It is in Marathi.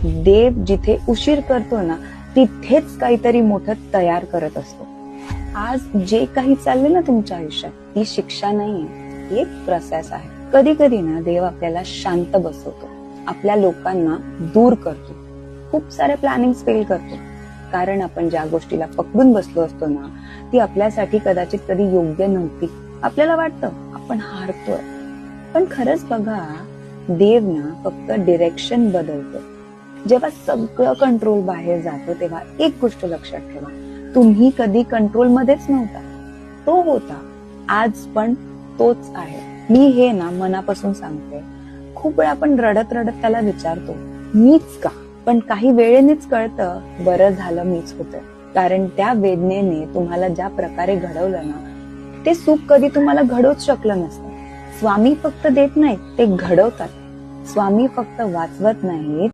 देव जिथे उशीर करतो ना तिथेच काहीतरी मोठं तयार करत असतो. आज जे काही चाललंय ना तुमच्या आयुष्यात ती शिक्षा नाहीये, ही एक प्रोसेस आहे. कधी कधी ना देव आपल्याला शांत बसवतो, आपल्या लोकांना दूर करतो, खूप सारे प्लॅनिंग फेल करतो. कारण आपण ज्या गोष्टीला पकडून बसलो असतो ना ती आपल्यासाठी कदाचित कधी योग्य नव्हती. आपल्याला वाटतं आपण हारतोय, पण खरंच बघा देव ना फक्त डिरेक्शन बदलतो. जेव्हा सगळं कंट्रोल बाहेर जातो तेव्हा एक गोष्ट लक्षात ठेवा, तुम्ही कधी कंट्रोल मध्येच नव्हता, तो होता, आज पण तोच आहे. मी हे ना मनापासून सांगते. खूप वेळा आपण रडत रडत त्याला विचारतो मीच का, पण काही वेळेनेच कळतं बरं झालं मीच होतं. कारण त्या वेदनेने तुम्हाला ज्या प्रकारे घडवलं ना ते सुख कधी तुम्हाला घडवूच शकलं नसतं. स्वामी फक्त देत नाहीत, ते घडवतात. स्वामी फक्त वाचवत नाहीत,